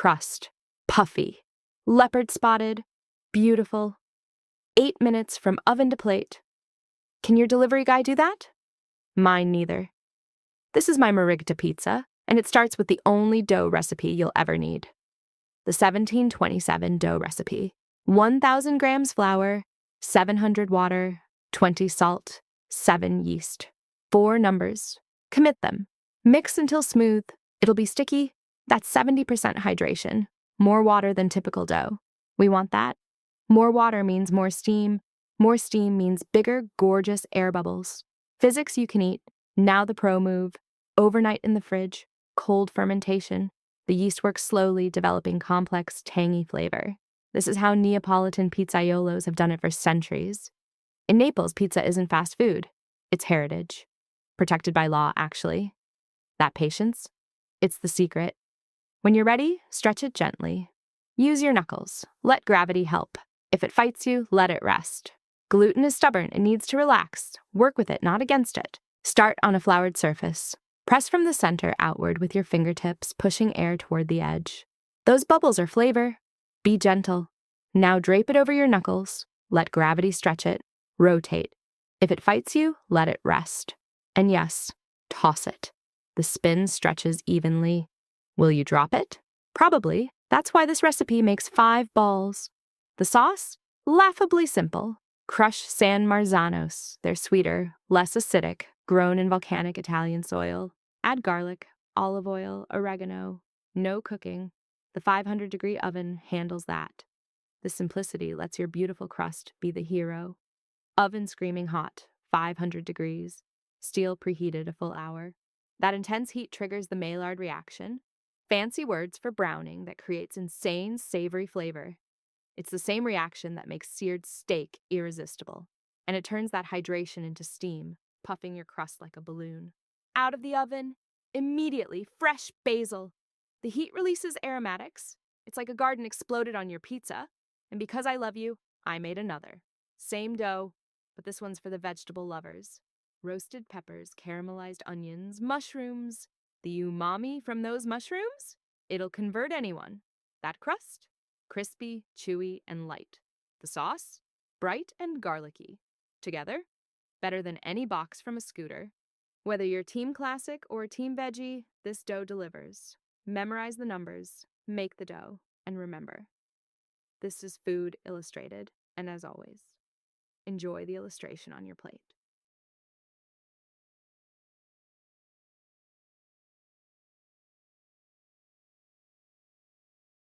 crust, puffy, leopard spotted, beautiful. 8 minutes from oven to plate. Can your delivery guy do that? Mine neither. This is my Margherita pizza, and it starts with the only dough recipe you'll ever need. The 1727 dough recipe. 1,000 grams flour, 700 water, 20 salt, 7 yeast. 4 numbers. Commit them. Mix until smooth. It'll be sticky. That's 70% hydration. More water than typical dough. We want that. More water means more steam. More steam means bigger, gorgeous air bubbles. Physics you can eat. Now the pro move. Overnight in the fridge. Cold fermentation. The yeast works slowly, developing complex, tangy flavor. This is how Neapolitan pizzaiolos have done it for centuries. In Naples, pizza isn't fast food. It's heritage. Protected by law, actually. That patience? It's the secret. When you're ready, stretch it gently. Use your knuckles. Let gravity help. If it fights you, let it rest. Gluten is stubborn and needs to relax. Work with it, not against it. Start on a floured surface. Press from the center outward with your fingertips, pushing air toward the edge. Those bubbles are flavor. Be gentle. Now drape it over your knuckles. Let gravity stretch it. Rotate. If it fights you, let it rest. And yes, toss it. The spin stretches evenly. Will you drop it? Probably. That's why this recipe makes 5 balls. The sauce? Laughably simple. Crush San Marzanos. They're sweeter, less acidic, grown in volcanic Italian soil. Add garlic, olive oil, oregano. No cooking. The 500-degree oven handles that. The simplicity lets your beautiful crust be the hero. Oven screaming hot, 500 degrees. Steel preheated a full hour. That intense heat triggers the Maillard reaction. Fancy words for browning that creates insane, savory flavor. It's the same reaction that makes seared steak irresistible. And it turns that hydration into steam, puffing your crust like a balloon. Out of the oven, immediately, fresh basil. The heat releases aromatics. It's like a garden exploded on your pizza. And because I love you, I made another. Same dough, but this one's for the vegetable lovers. Roasted peppers, caramelized onions, mushrooms. The umami from those mushrooms? It'll convert anyone. That crust? Crispy, chewy, and light. The sauce? Bright and garlicky. Together? Better than any box from a scooter. Whether you're team classic or team veggie, this dough delivers. Memorize the numbers, make the dough, and remember. This is Food Illustrated, and as always, enjoy the illustration on your plate.